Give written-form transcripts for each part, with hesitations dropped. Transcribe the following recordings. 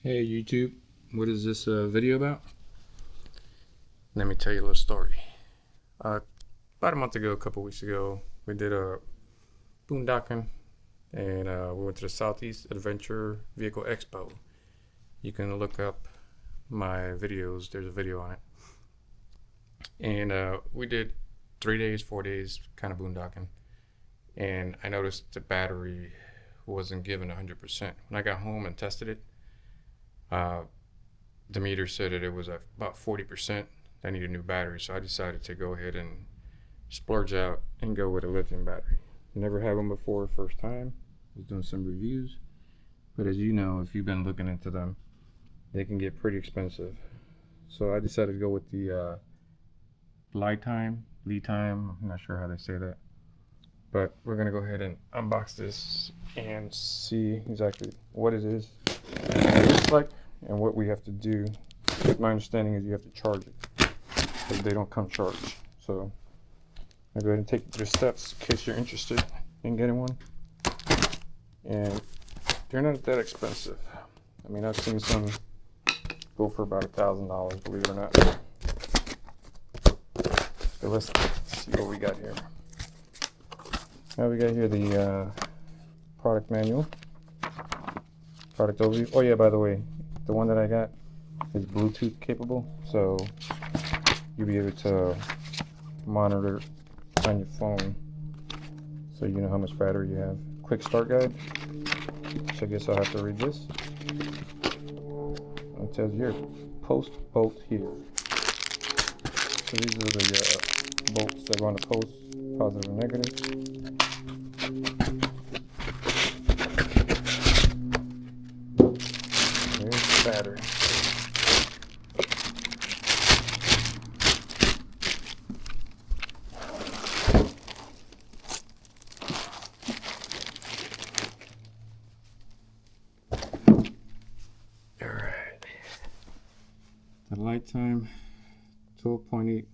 Hey YouTube, what is this video about? Let me tell you a little story. About a month ago, a couple weeks ago, we did a boondocking and we went to the Southeast Adventure Vehicle Expo. You can look up my videos, there's a video on it. And we did 3 days, 4 days kind of boondocking. And I noticed the battery wasn't giving 100%. When I got home and tested it, the meter said that it was at about 40%. I need a new battery, so I decided to go ahead and splurge out and go with a lithium battery. Never had one before, first time. Was doing some reviews, but as you know, if you've been looking into them, they can get pretty expensive. So I decided to go with the LiTime, I'm not sure how they say that, but we're gonna go ahead and unbox this and see exactly what it is, what it looks like, and what we have to do. My understanding is you have to charge it, but they don't come charged. So I'll go ahead and take you through the steps in case you're interested in getting one. And they're not that expensive. I mean, I've seen some go for about $1,000, believe it or not. So let's see what we got here. Now we got here the product manual, product overview. Oh yeah, by the way, the one that I got is Bluetooth capable, so you'll be able to monitor on your phone so you know how much battery you have. Quick start guide, which I guess I'll have to read this. It tells you your post bolt here. So these are the bolts that go on the post, positive and negative. There's the battery. Alright. The LiTime 12.8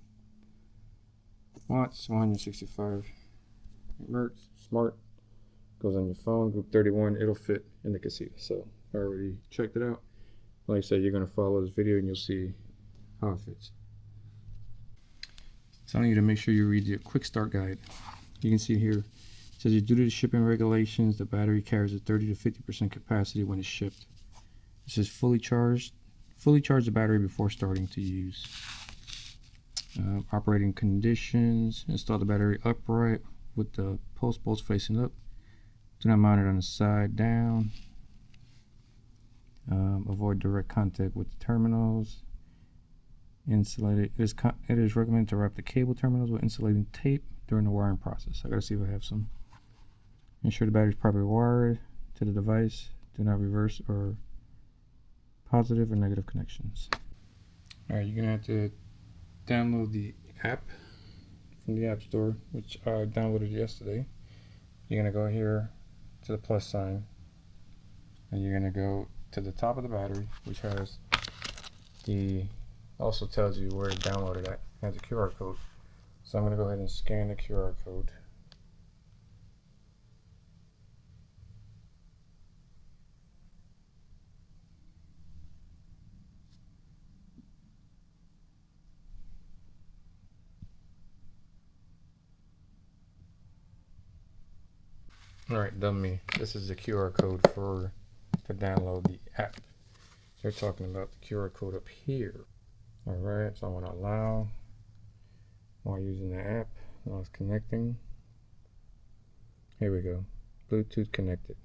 watts, 165 hertz, smart. Goes on your phone, group 31, it'll fit in the Casita. So I already checked it out. Like I said, you're going to follow this video and you'll see how it fits. It's telling you to make sure you read the quick start guide. You can see here, it says due to the shipping regulations, the battery carries a 30 to 50% capacity when it's shipped. It says fully charge the battery before starting to use. Operating conditions, install the battery upright with the post bolts facing up. Do not mount it on the side down. Avoid direct contact with the terminals. Insulated. It is recommended to wrap the cable terminals with insulating tape during the wiring process. I gotta see if I have some. Ensure the battery is properly wired to the device. Do not reverse or positive or negative connections. Alright, you're gonna have to download the app from the App Store, which I downloaded yesterday. You're gonna go here to the plus sign, and you're gonna go to the top of the battery, which has also tells you where to download it at. It has a QR code. So I'm gonna go ahead and scan the QR code. Alright, dummy. This is the QR code to download the app. They're talking about the QR code up here. Alright, so I want to allow while using the app. Now it's connecting. Here we go. Bluetooth connected.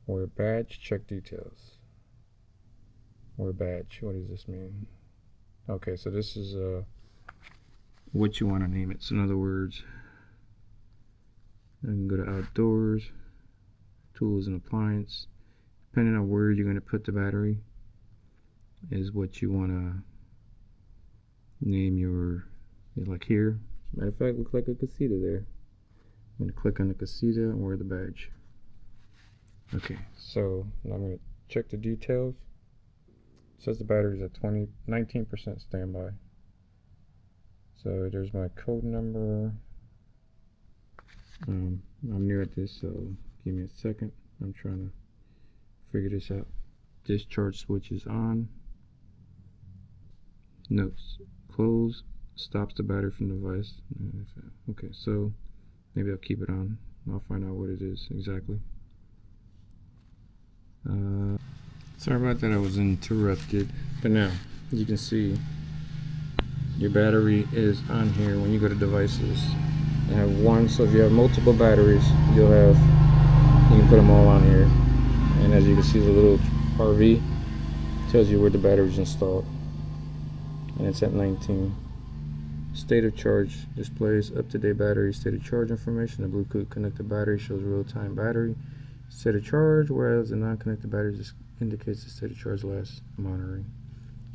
Wear badge, check details. Wear badge. What does this mean? Okay, so this is what you want to name it. So in other words, I can go to outdoors, tools and appliance. Depending on where you're going to put the battery is what you want to name your, like here. As a matter of fact, looks like a Casita there. I'm going to click on the Casita and wear the badge. Okay, so now I'm going to check the details. It says the battery is at 19% standby. So there's my code number. I'm new at this, so give me a second. I'm trying to figure this out. Discharge switch is on. Notes. Close stops the battery from the device. Okay, so maybe I'll keep it on. I'll find out what it is exactly. Sorry about that, I was interrupted. But now, you can see your battery is on here. When you go to devices, you have one. So if you have multiple batteries, you can put them all on here. And as you can see, the little RV tells you where the battery is installed. And it's at 19. State of charge displays up-to-date battery state of charge information. The Bluetooth connected battery shows real-time battery state of charge, whereas the non-connected battery just indicates the state of charge last monitoring.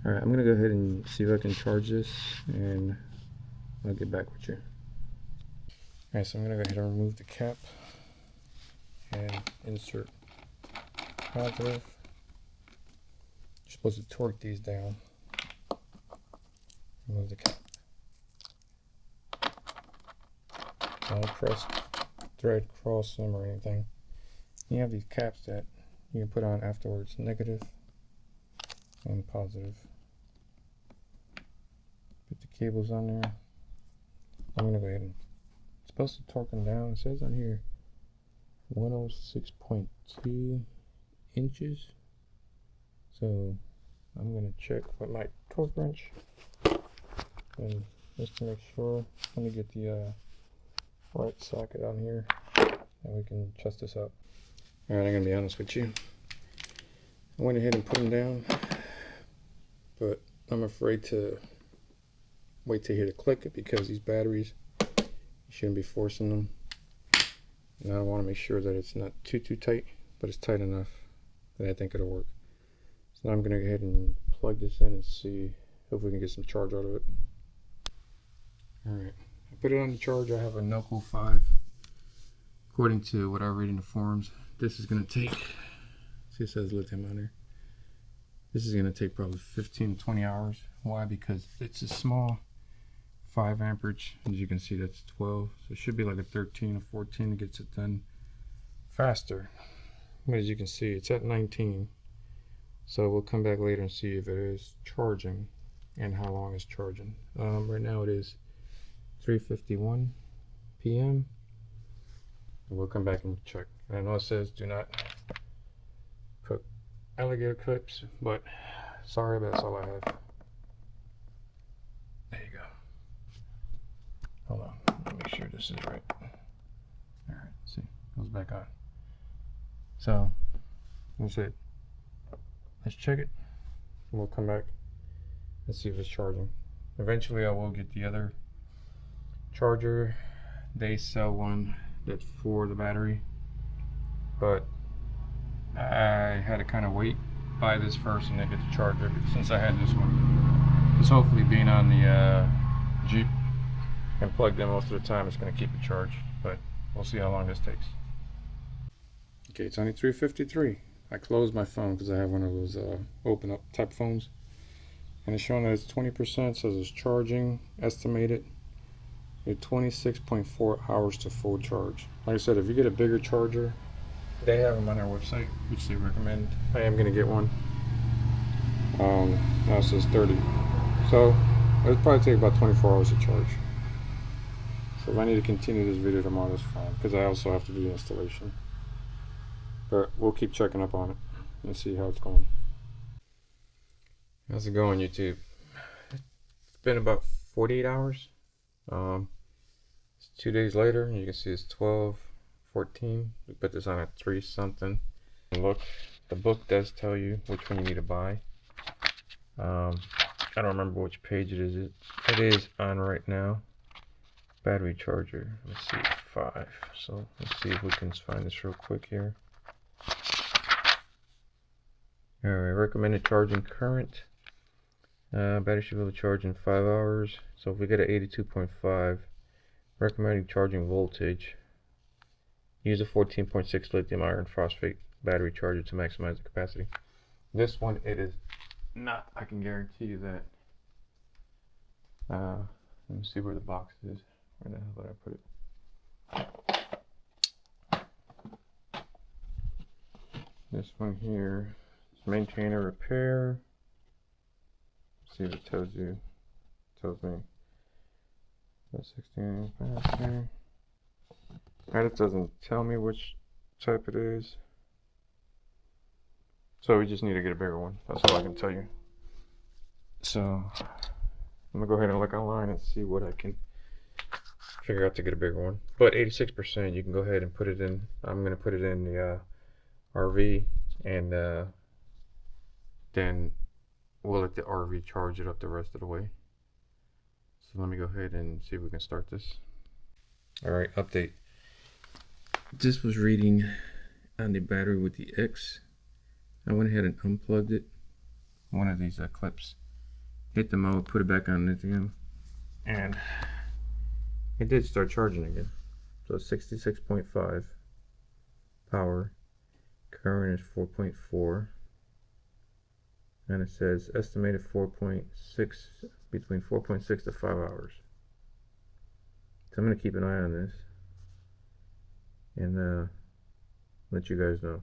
Alright, I'm gonna go ahead and see if I can charge this, and I'll get back with you. Alright, so I'm gonna go ahead and remove the cap and insert positive. You're supposed to torque these down. Remove the cap. Don't press thread, cross them, or anything. You have these caps that you can put on afterwards, negative and positive. Put the cables on there. I'm gonna go ahead and, it's supposed to torque them down. It says on here 106.2 inches. So I'm gonna check with my torque wrench, and just to make sure, let me get the right socket on here, and we can test this out. Alright, I'm gonna be honest with you. I went ahead and put them down, but I'm afraid to wait to hear the click because these batteries, you shouldn't be forcing them. And I want to make sure that it's not too tight, but it's tight enough that I think it'll work. So now I'm gonna go ahead and plug this in and see if we can get some charge out of it. Alright, I put it on the charge. I have a NOCO 5. According to what I read in the forums, this is going to take, see it says lithium on there. This is going to take probably 15 to 20 hours. Why? Because it's a small 5 amperage. As you can see, that's 12. So it should be like a 13 or 14 that gets it done faster. But as you can see, it's at 19. So we'll come back later and see if it is charging and how long it's charging. Right now it is 3:51 p.m. We'll come back and check. And I know it says do not put alligator clips, but sorry, but that's all I have. There you go. Hold on, let me make sure this is right. Alright, see, goes back on. So that's it. Let's check it, and we'll come back and see if it's charging. Eventually I will get the other charger. They sell one that's for the battery, but I had to kind of wait, buy this first and then get the charger since I had this one. It's hopefully being on the Jeep and plugged in most of the time, it's going to keep it charged, but we'll see how long this takes. Okay, it's only 3:53. I closed my phone because I have one of those open up type phones, and it's showing that it's 20%. Says it's charging estimated at 26.4 hours to full charge. Like I said, if you get a bigger charger, they have them on their website, which they recommend. I am going to get one. Now it says 30. So it'll probably take about 24 hours to charge. So if I need to continue this video tomorrow, that's fine, because I also have to do the installation. But we'll keep checking up on it and see how it's going. How's it going, YouTube? It's been about 48 hours. It's 2 days later, and you can see it's 12:14. We put this on at 3 something. And look, the book does tell you which one you need to buy. I don't remember which page it is. It is on right now. Battery charger. Let's see, 5. So let's see if we can find this real quick here. Alright, recommended charging current. Battery should be able to charge in 5 hours. So if we get an 82.5, recommended charging voltage. Use a 14.6 lithium iron phosphate battery charger to maximize the capacity. This one, it is not. I can guarantee you that. Let me see where the box is. Where the hell did I put it? This one here, maintain or repair. Let's see if it tells you. Tells me. 16. Okay. It doesn't tell me which type it is. So we just need to get a bigger one. That's all I can tell you. So I'm gonna go ahead and look online and see what I can figure out to get a bigger one. But 86%, you can go ahead and put it in. I'm gonna put it in the RV, and then we'll let the RV charge it up the rest of the way. So let me go ahead and see if we can start this. Alright, update. This was reading on the battery with the X. I went ahead and unplugged it. One of these clips. Hit the mode, put it back on lithium, and it did start charging again. So 66.5 power. Current is 4.4. And it says estimated 4.6, between 4.6 to 5 hours. So I'm going to keep an eye on this and let you guys know.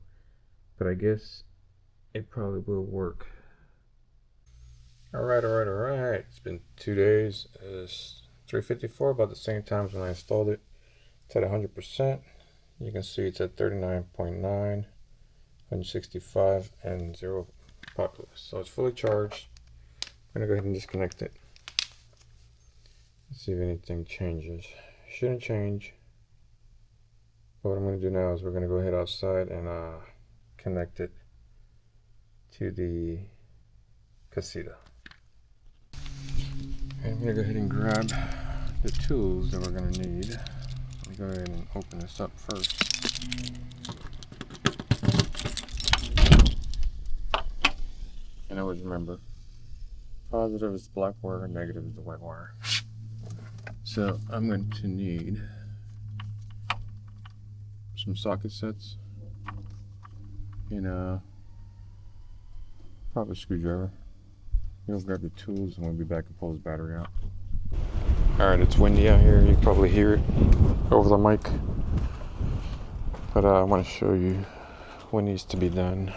But I guess it probably will work. Alright. It's been 2 days. It's 3:54, about the same time as when I installed it. It's at 100%. You can see it's at 39.9, 165, and 0 populous. So it's fully charged. I'm going to go ahead and disconnect it. Let's see if anything changes. Shouldn't change. But what I'm going to do now is we're going to go ahead outside and connect it to the Casita. And I'm going to go ahead and grab the tools that we're going to need. Let me go ahead and open this up first. And always remember, positive is the black wire, negative is the white wire. So I'm going to need some socket sets and probably a screwdriver. We'll grab the tools and we'll be back and pull this battery out. Alright, it's windy out here. You can probably hear it over the mic. But I want to show you what needs to be done.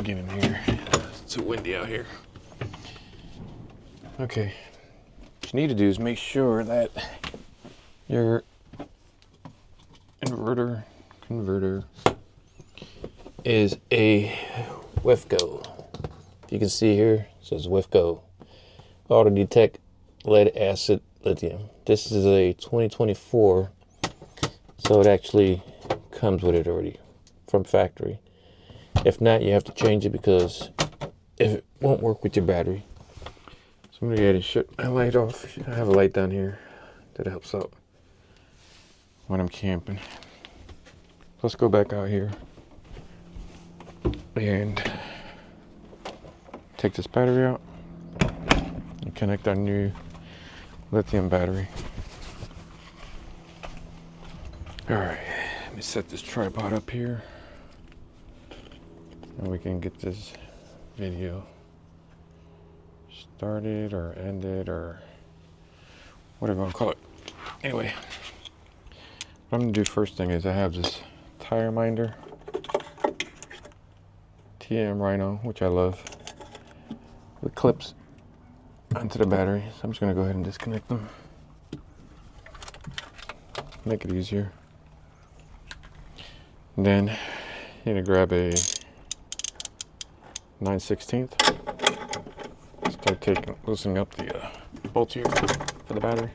Get in here. It's too windy out here. Okay. What you need to do is make sure that your converter is a WIFCO. You can see here it says WIFCO, auto detect lead acid lithium. This is a 2024, so it actually comes with it already from factory. If not, you have to change it because if it won't work with your battery. So I'm gonna go ahead and shut my light off. I have a light down here that helps out when I'm camping. Let's go back out here and take this battery out and connect our new lithium battery. Alright, let me set this tripod up here and we can get this video started or ended or whatever you want to call it. Anyway, what I'm going to do first thing is I have this tire minder, TM Rhino, which I love, with clips onto the battery. So I'm just going to go ahead and disconnect them. Make it easier. And then you need to grab a 9/16. Start loosening up the bolts here for the battery.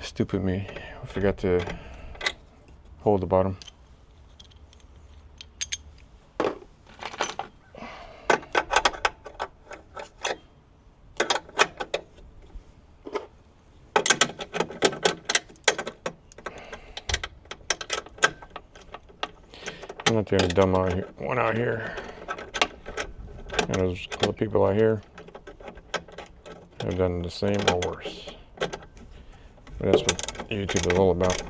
Stupid me, I forgot to hold the bottom. I'm not the only dumb one out here. And there's other people out here have done the same or worse. But that's what YouTube is all about.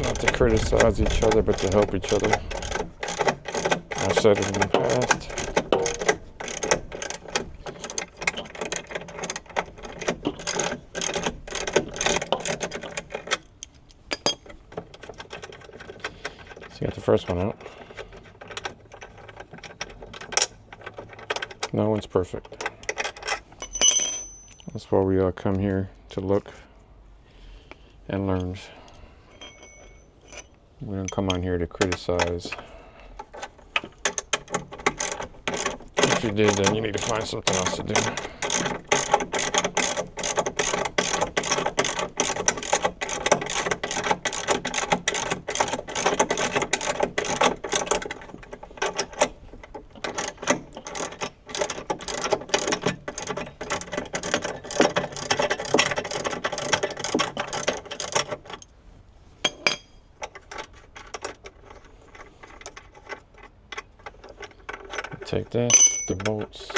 Not to criticize each other, but to help each other. I've said it in the past. So you got the first one out. No one's perfect. That's why we all come here to look and learn. We don't come on here to criticize. If you did, then you need to find something else to do. Take that, the bolts.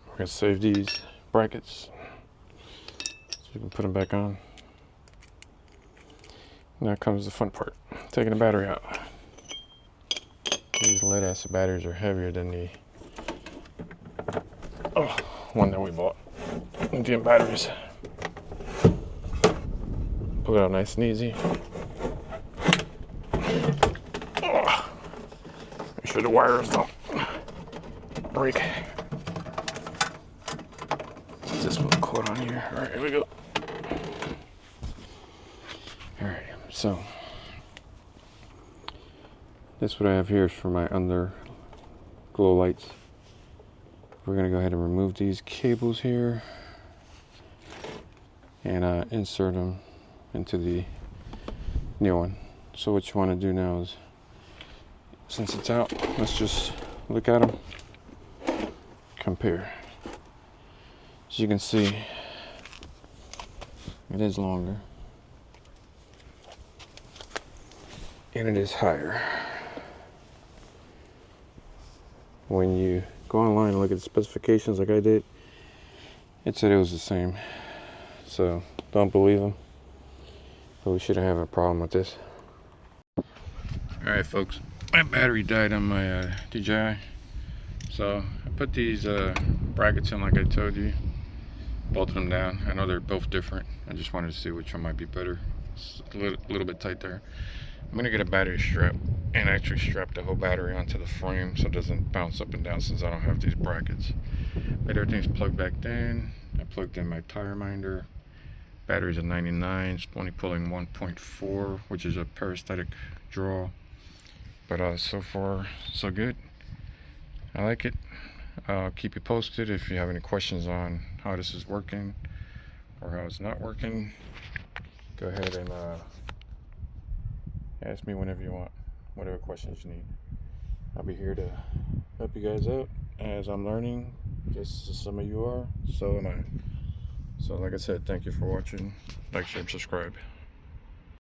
We're gonna save these brackets so we can put them back on. Now comes the fun part, taking the battery out. These lead acid batteries are heavier than the one that we bought. Lithium batteries. Pull it out nice and easy. Make sure the wires don't break. This one cord on here. All right, here we go. All right, so this what I have here is for my under glow lights. We're gonna go ahead and remove these cables here and insert them into the new one. So what you want to do now is, since it's out, let's just look at them, compare. As you can see, it is longer and it is higher. When you go online and look at the specifications like I did, it said it was the same. So don't believe them, but we shouldn't have a problem with this. Alright folks, my battery died on my DJI, so I put these brackets in like I told you, bolted them down. I know they're both different. I just wanted to see which one might be better. It's a little bit tight there. I'm gonna get a battery strap and actually strap the whole battery onto the frame so it doesn't bounce up and down since I don't have these brackets. But everything's plugged back in. I plugged in my tire minder. Battery's a 99, it's only pulling 1.4, which is a parasitic draw. But so far, so good. I like it. I'll keep you posted if you have any questions on how this is working or how it's not working. Go ahead and ask me whenever you want, whatever questions you need. I'll be here to help you guys out as I'm learning, just as some of you are, so am I. So like I said, thank you for watching. Like, share, and subscribe.